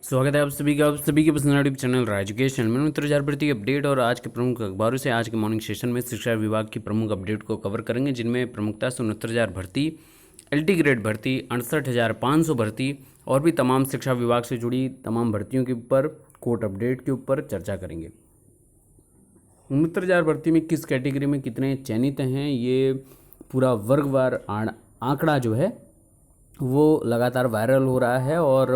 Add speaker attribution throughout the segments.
Speaker 1: स्वागत है आप सभी के पसंदीदा यूट्यूब चैनल राजकेश में उत्तर हजार भर्ती अपडेट और आज के प्रमुख अखबारों से आज के मॉर्निंग सेशन में शिक्षा विभाग की प्रमुख अपडेट को कवर करेंगे, जिनमें प्रमुखता से 69,000 भर्ती, एलटी ग्रेड भर्ती, 68,500 भर्ती और भी तमाम शिक्षा विभाग से जुड़ी तमाम भर्तियों के ऊपर कोर्ट अपडेट के ऊपर चर्चा करेंगे। 69,000 भर्ती में किस कैटेगरी में कितने चयनित हैं, ये पूरा वर्गवार आंकड़ा जो है वो लगातार वायरल हो रहा है और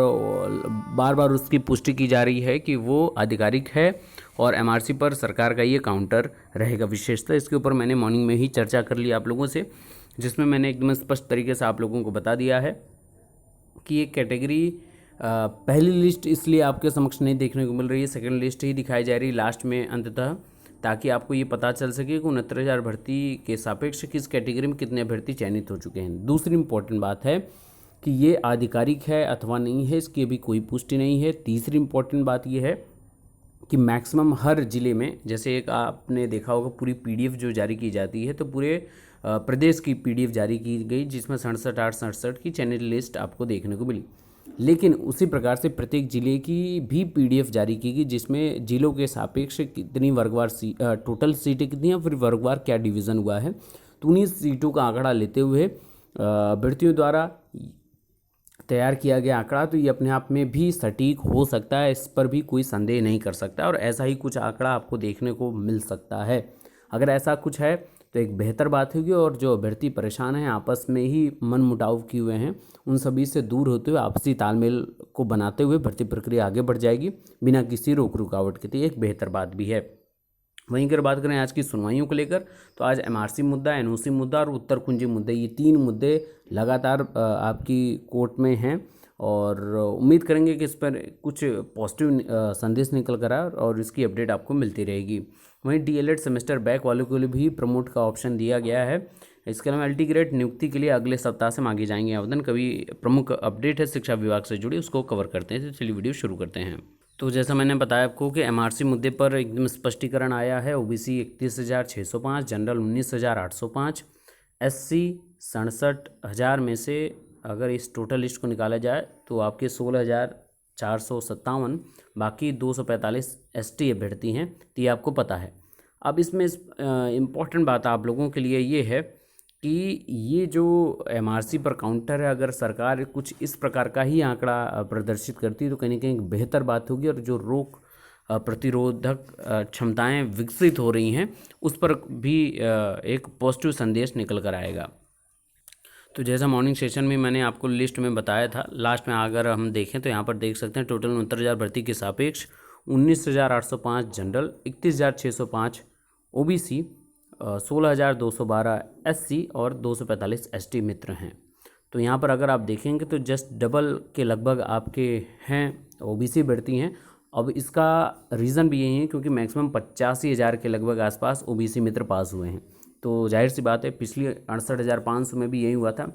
Speaker 1: बार बार उसकी पुष्टि की जा रही है कि वो आधिकारिक है और एमआरसी पर सरकार का ये काउंटर रहेगा। विशेषतः इसके ऊपर मैंने मॉर्निंग में ही चर्चा कर ली आप लोगों से, जिसमें मैंने एकदम स्पष्ट तरीके से आप लोगों को बता दिया है कि ये कैटेगरी पहली लिस्ट इसलिए आपके समक्ष नहीं देखने को मिल रही है, सेकेंड लिस्ट ही दिखाई जा रही है लास्ट में अंततः, ताकि आपको ये पता चल सके कि 69,000 भर्ती के सापेक्ष किस कैटेगरी में कितने अभ्यर्थी चयनित हो चुके हैं। दूसरी इंपॉर्टेंट बात है कि ये आधिकारिक है अथवा नहीं है, इसकी अभी कोई पुष्टि नहीं है। तीसरी इंपॉर्टेंट बात ये है कि मैक्सिमम हर ज़िले में, जैसे एक आपने देखा होगा पूरी पीडीएफ जो जारी की जाती है, तो पूरे प्रदेश की पीडीएफ जारी की गई जिसमें 67 की चैनल लिस्ट आपको देखने को मिली। लेकिन उसी प्रकार से प्रत्येक ज़िले की भी पीडीएफ जारी की गई जिसमें ज़िलों के सापेक्ष कितनी वर्गवार टोटल सीटें कितनी हैं, फिर वर्गवार क्या डिवीज़न हुआ है, तो उन्हीं सीटों का आंकड़ा लेते हुए अभ्यर्थियों द्वारा तैयार किया गया आंकड़ा, तो ये अपने आप में भी सटीक हो सकता है, इस पर भी कोई संदेह नहीं कर सकता और ऐसा ही कुछ आंकड़ा आपको देखने को मिल सकता है। अगर ऐसा कुछ है तो एक बेहतर बात होगी और जो अभ्यर्थी परेशान हैं, आपस में ही मन मुटाव किए हुए हैं, उन सभी से दूर होते हुए आपसी तालमेल को बनाते हुए भर्ती प्रक्रिया आगे बढ़ जाएगी बिना किसी रोक रुकावट के, तो एक बेहतर बात भी है। वहीं अगर बात करें आज की सुनवाइयों को लेकर, तो आज एमआरसी मुद्दा, एनओसी मुद्दा और उत्तर कुंजी मुद्दे, ये तीन मुद्दे लगातार आपकी कोर्ट में हैं और उम्मीद करेंगे कि इस पर कुछ पॉजिटिव संदेश निकल कर आए और इसकी अपडेट आपको मिलती रहेगी। वहीं डीएलएड सेमेस्टर बैक वालों के लिए भी प्रमोट का ऑप्शन दिया गया है। इसके अलावा एलटी ग्रेड नियुक्ति के लिए अगले सप्ताह से मांगे जाएंगे आवेदन। कभी प्रमुख अपडेट है शिक्षा विभाग से जुड़ी, उसको कवर करते हैं। तो चलिए वीडियो शुरू करते हैं। तो जैसा मैंने बताया आपको कि एमआरसी मुद्दे पर एकदम स्पष्टीकरण आया है। ओबीसी 31,605, जनरल 19,805, एससी 67,000 में से अगर इस टोटल लिस्ट को निकाला जाए तो आपके 16,457, बाकी 245 एसटी अभ्यर्थी हैं, तो ये आपको पता है। अब इसमें इम्पॉर्टेंट बात आप लोगों के लिए ये है कि ये जो एमआरसी पर काउंटर है, अगर सरकार कुछ इस प्रकार का ही आंकड़ा प्रदर्शित करती है तो कहीं ना कहीं बेहतर बात होगी और जो रोग प्रतिरोधक क्षमताएं विकसित हो रही हैं उस पर भी एक पॉजिटिव संदेश निकल कर आएगा। तो जैसा मॉर्निंग सेशन में मैंने आपको लिस्ट में बताया था, लास्ट में अगर हम देखें तो यहाँ पर देख सकते हैं टोटल 69,000 भर्ती के सापेक्ष 19,805 जनरल, 31,605 ओबीसी, 16,212 एससी और 245 एसटी मित्र हैं। तो यहाँ पर अगर आप देखेंगे तो जस्ट डबल के लगभग आपके हैं ओबीसी भर्ती हैं। अब इसका रीज़न भी यही है क्योंकि मैक्सिमम 85,000 के लगभग आसपास ओबीसी मित्र पास हुए हैं। तो जाहिर सी बात है पिछली 68,500 में भी यही हुआ था,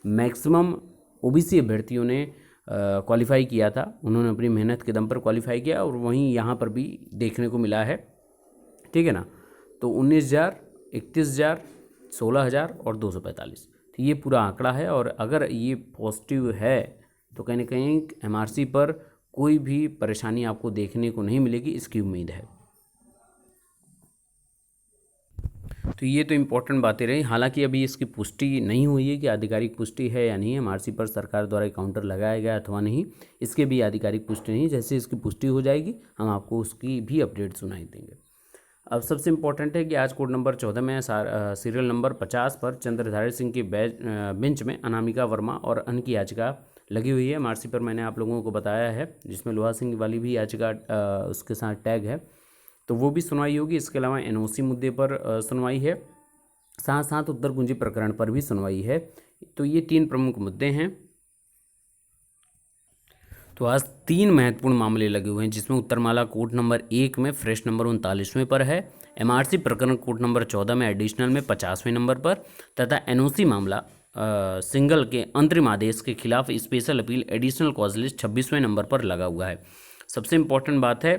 Speaker 1: मैक्सिमम ओबीसी अभ्यर्थियों ने क्वालिफाई किया था, उन्होंने अपनी मेहनत के दम पर क्वालिफाई किया और वहीं यहाँ पर भी देखने को मिला है। ठीक है ना, तो 19,000, 31,000, 16,000 और 245, तो ये पूरा आंकड़ा है और अगर ये पॉजिटिव है तो कहीं ना कहीं एमआरसी पर कोई भी परेशानी आपको देखने को नहीं मिलेगी, इसकी उम्मीद है। तो ये तो इम्पोर्टेंट बातें रही। हालांकि अभी इसकी पुष्टि नहीं हुई है कि आधिकारिक पुष्टि है या नहीं, एमआरसी पर सरकार द्वारा काउंटर लगाया गया अथवा नहीं, इसके भी आधिकारिक पुष्टि नहीं। जैसे इसकी पुष्टि हो जाएगी हम आपको उसकी भी अपडेट सुनाई देंगे। अब सबसे इम्पोर्टेंट है कि आज कोड नंबर 14 में सीरियल नंबर 50 पर चंद्रधारी सिंह की बेंच में अनामिका वर्मा और अन्य की याचिका लगी हुई है। एमआरसी पर मैंने आप लोगों को बताया है, जिसमें लोहा सिंह वाली भी याचिका उसके साथ टैग है, तो वो भी सुनवाई होगी। इसके अलावा एनओसी मुद्दे पर सुनवाई है, साथ साथ उत्तर कुंजी प्रकरण पर भी सुनवाई है। तो ये तीन प्रमुख मुद्दे हैं। तो आज तीन महत्वपूर्ण मामले लगे हुए हैं, जिसमें उत्तरमाला कोर्ट नंबर 1 में फ्रेश नंबर 39वें पर है, एमआरसी प्रकरण कोर्ट नंबर 14 में एडिशनल में 50वें नंबर पर, तथा एनओसी मामला सिंगल के अंतरिम आदेश के खिलाफ special appeal additional cause list 26वें नंबर पर लगा हुआ है। सबसे इम्पोर्टेंट बात है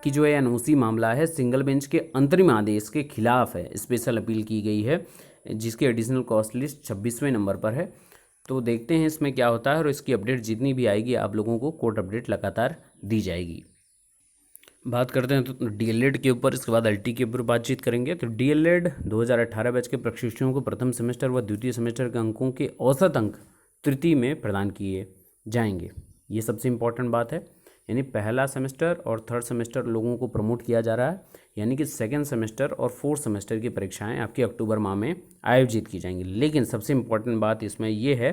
Speaker 1: कि जो एनओसी मामला है सिंगल बेंच के अंतरिम आदेश के खिलाफ है, स्पेशल अपील की गई है, जिसकी एडिशनल कॉस्ट लिस्ट 26वें नंबर पर है। तो देखते हैं इसमें क्या होता है, और इसकी अपडेट जितनी भी आएगी आप लोगों को कोर्ट अपडेट लगातार दी जाएगी। बात करते हैं तो डीएलएड के ऊपर, इसके बाद एलटी के ऊपर बातचीत करेंगे। तो डीएलएड 2018 बैच के प्रशिक्षुओं को प्रथम सेमेस्टर व द्वितीय सेमेस्टर के अंकों के औसत अंक तृतीय में प्रदान किए जाएंगे। ये सबसे इम्पॉर्टेंट बात है, यानी पहला सेमेस्टर और थर्ड सेमेस्टर लोगों को प्रमोट किया जा रहा है, यानी कि सेकेंड सेमेस्टर और फोर्थ सेमेस्टर की परीक्षाएँ आपकी अक्टूबर माह में आयोजित की जाएंगी। लेकिन सबसे इम्पॉर्टेंट बात इसमें यह है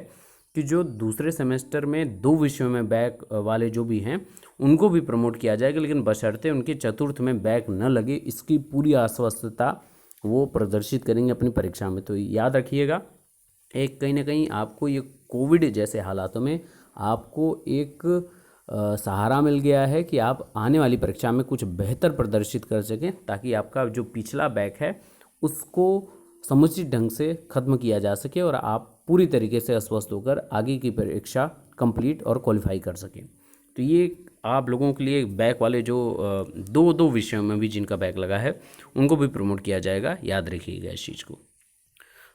Speaker 1: कि जो दूसरे सेमेस्टर में 2 विषयों में बैक वाले जो भी हैं उनको भी प्रमोट किया जाएगा, लेकिन बशर्ते उनके चतुर्थ में बैक न लगे, इसकी पूरी आश्वस्तता वो प्रदर्शित करेंगे अपनी परीक्षा में। तो याद रखिएगा, एक कहीं ना कहीं आपको ये कोविड जैसे हालातों में आपको एक सहारा मिल गया है कि आप आने वाली परीक्षा में कुछ बेहतर प्रदर्शित कर सकें, ताकि आपका जो पिछला बैक है उसको समुचित ढंग से ख़त्म किया जा सके और आप पूरी तरीके से अस्वस्थ होकर आगे की परीक्षा कंप्लीट और क्वालिफाई कर सकें। तो ये आप लोगों के लिए बैक वाले जो दो विषयों में भी जिनका बैक लगा है उनको भी प्रमोट किया जाएगा, याद रखिएगा इस चीज़ को।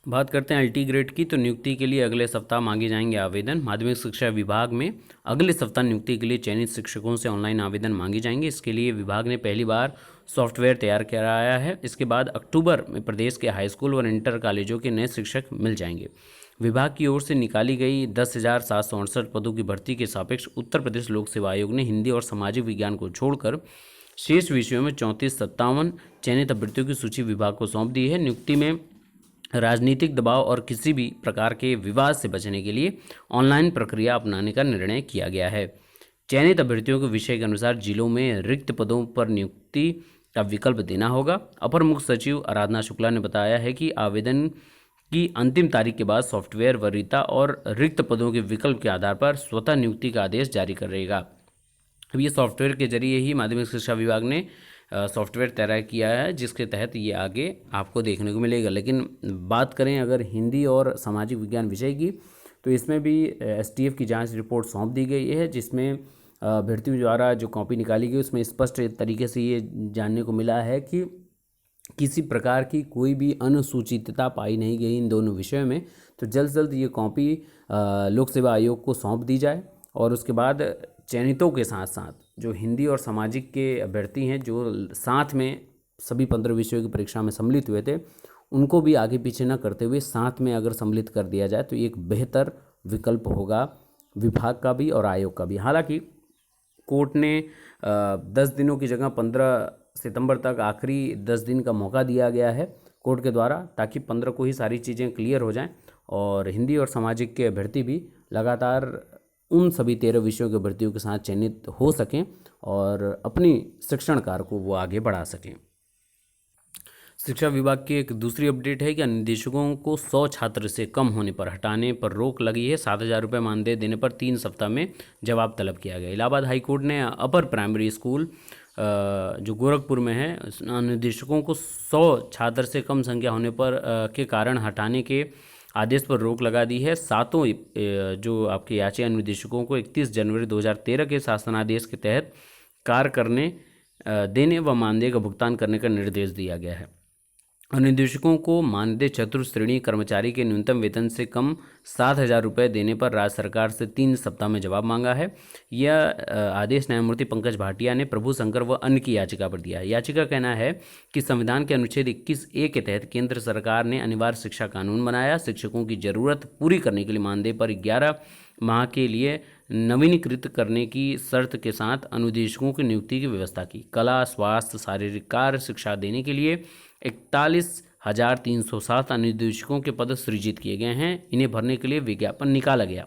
Speaker 1: बात करते हैं एलटी ग्रेड की। तो नियुक्ति के लिए अगले सप्ताह मांगे जाएंगे आवेदन। माध्यमिक शिक्षा विभाग में अगले सप्ताह नियुक्ति के लिए चयनित शिक्षकों से ऑनलाइन आवेदन मांगे जाएंगे। इसके लिए विभाग ने पहली बार सॉफ्टवेयर तैयार कराया है। इसके बाद अक्टूबर में प्रदेश के हाई स्कूल और इंटर कॉलेजों के नए शिक्षक मिल जाएंगे। विभाग की ओर से निकाली गई 10,768 पदों की भर्ती के सापेक्ष उत्तर प्रदेश लोक सेवा आयोग ने हिंदी और सामाजिक विज्ञान को छोड़कर शेष विषयों में 3457 चयनित अभ्यर्थियों की सूची विभाग को सौंप दी है। नियुक्ति में राजनीतिक दबाव और किसी भी प्रकार के विवाद से बचने के लिए ऑनलाइन प्रक्रिया अपनाने का निर्णय किया गया है। चयनित अभ्यर्थियों को विषय के अनुसार जिलों में रिक्त पदों पर नियुक्ति का विकल्प देना होगा। अपर मुख्य सचिव आराधना शुक्ला ने बताया है कि आवेदन की अंतिम तारीख के बाद सॉफ्टवेयर वरीयता और रिक्त पदों के विकल्प के आधार पर स्वतः नियुक्ति का आदेश जारी करेगा। अब ये सॉफ्टवेयर के जरिए ही माध्यमिक शिक्षा विभाग ने सॉफ्टवेयर तैयार किया है, जिसके तहत ये आगे आपको देखने को मिलेगा। लेकिन बात करें अगर हिंदी और सामाजिक विज्ञान विषय की, तो इसमें भी एसटीएफ की जांच रिपोर्ट सौंप दी गई है, जिसमें अभ्यर्थियों द्वारा जो कॉपी निकाली गई उसमें स्पष्ट तरीके से ये जानने को मिला है कि किसी प्रकार की कोई भी अनुसूचितता पाई नहीं गई इन दोनों विषयों में। तो जल्द से जल्द ये कॉपी लोक सेवा आयोग को सौंप दी जाए, और उसके बाद चयनितों के साथ साथ जो हिंदी और सामाजिक के अभ्यर्थी हैं जो साथ में सभी 15 विषयों की परीक्षा में सम्मिलित हुए थे, उनको भी आगे पीछे न करते हुए साथ में अगर सम्मिलित कर दिया जाए तो एक बेहतर विकल्प होगा विभाग का भी और आयोग का भी। हालांकि कोर्ट ने 10 दिनों की जगह 15 सितंबर तक आखिरी 10 दिन का मौका दिया गया है कोर्ट के द्वारा, ताकि 15 को ही सारी चीज़ें क्लियर हो जाएं और हिंदी और सामाजिक के अभ्यर्थी भी लगातार उन सभी 13 विषयों के भर्तियों के साथ चयनित हो सकें और अपनी शिक्षण कार्य को वो आगे बढ़ा सकें। शिक्षा विभाग की एक दूसरी अपडेट है कि निदेशकों को 100 छात्र से कम होने पर हटाने पर रोक लगी है। 7,000 रुपये मानदेय देने पर 3 सप्ताह में जवाब तलब किया गया। इलाहाबाद हाईकोर्ट ने अपर प्राइमरी स्कूल जो गोरखपुर में है निदेशकों को 100 छात्र से कम संख्या होने पर के कारण हटाने के आदेश पर रोक लगा दी है। सातों जो आपके याचिका निदेशकों को 31 जनवरी 2013 के शासनादेश के तहत कार्य करने देने व मानदेय का भुगतान करने का निर्देश दिया गया है। निदेशकों को मानदेय चतुर्थ श्रेणी कर्मचारी के न्यूनतम वेतन से कम 7,000 रुपये देने पर राज्य सरकार से 3 सप्ताह में जवाब मांगा है। यह आदेश न्यायमूर्ति पंकज भाटिया ने प्रभु शंकर व अन्य की याचिका पर दिया है। याचिका का कहना है कि संविधान के अनुच्छेद 21(a) के तहत केंद्र सरकार ने अनिवार्य शिक्षा कानून बनाया। शिक्षकों की जरूरत पूरी करने के लिए मानदेय पर 11 माह के लिए नवीनीकृत करने की शर्त के साथ अनुदेशकों की नियुक्ति की व्यवस्था की। कला, स्वास्थ्य, शारीरिक कार्य शिक्षा देने के लिए 41,307 अनुदेशकों के पद सृजित किए गए हैं। इन्हें भरने के लिए विज्ञापन निकाला गया।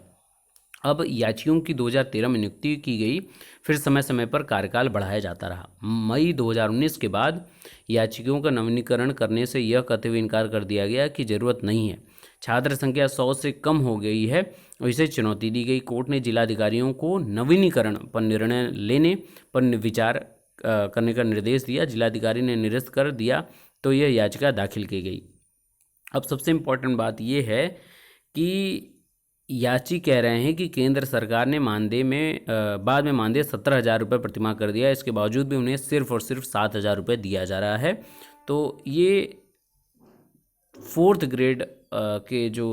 Speaker 1: अब याचियों की 2013 में नियुक्ति की गई, फिर समय समय पर कार्यकाल बढ़ाया जाता रहा। मई 2019 के बाद याचिकाओं का नवीनीकरण करने से यह कहते हुए इनकार कर दिया गया कि जरूरत नहीं है। छात्र संख्या 100 से कम हो गई है और इसे चुनौती दी गई। कोर्ट ने जिलाधिकारियों को नवीनीकरण पर निर्णय लेने पर विचार करने का निर्देश दिया। जिलाधिकारी ने निरस्त कर दिया तो यह याचिका दाखिल की गई। अब सबसे इम्पोर्टेंट बात यह है कि याची कह रहे हैं कि केंद्र सरकार ने मानदेय में बाद में मानदेय 17,000 रुपये प्रतिमाह कर दिया। इसके बावजूद भी उन्हें सिर्फ और सिर्फ 7,000 रुपये दिया जा रहा है। तो ये 4th ग्रेड के जो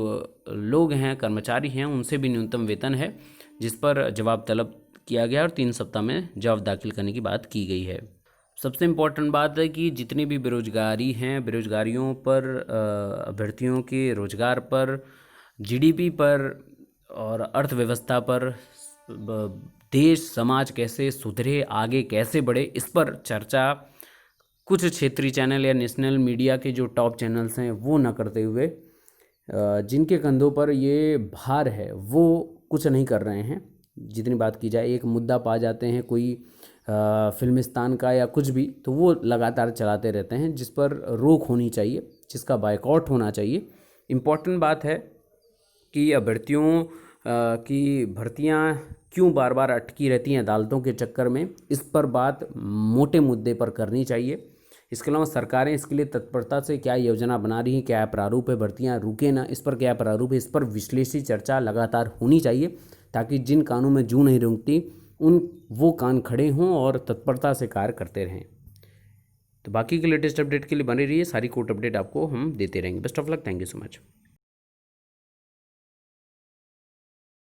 Speaker 1: लोग हैं, कर्मचारी हैं, उनसे भी न्यूनतम वेतन है, जिस पर जवाब तलब किया गया और 3 सप्ताह में जवाब दाखिल करने की बात की गई है। सबसे इम्पोर्टेंट बात है कि जितनी भी बेरोजगारी हैं, बेरोजगारियों पर, अभ्यर्थियों के रोजगार पर, जीडीपी पर और अर्थव्यवस्था पर, देश समाज कैसे सुधरे, आगे कैसे बढ़े, इस पर चर्चा कुछ क्षेत्रीय चैनल या नेशनल मीडिया के जो टॉप चैनल्स हैं वो न करते हुए, जिनके कंधों पर ये भार है वो कुछ नहीं कर रहे हैं। जितनी बात की जाए, एक मुद्दा पा जाते हैं कोई फिल्मिस्तान का या कुछ भी, तो वो लगातार चलाते रहते हैं, जिस पर रोक होनी चाहिए, जिसका बायकॉट होना चाहिए। इम्पॉर्टेंट बात है कि अभ्यर्थियों की भर्तियां क्यों बार बार अटकी रहती हैं अदालतों के चक्कर में, इस पर बात मोटे मुद्दे पर करनी चाहिए। इसके अलावा सरकारें इसके लिए तत्परता से क्या योजना बना रही हैं, क्या प्रारूप है, भर्तियां रुके ना, इस पर क्या प्रारूप है, इस पर विश्लेषी चर्चा लगातार होनी चाहिए, ताकि जिन कानों में जू नहीं रेंगती वो कान खड़े हों और तत्परता से कार्य करते रहें। तो बाकी के लेटेस्ट अपडेट के लिए बने रहिए, सारी कोर्ट अपडेट आपको हम देते रहेंगे। Best of luck, thank you so much.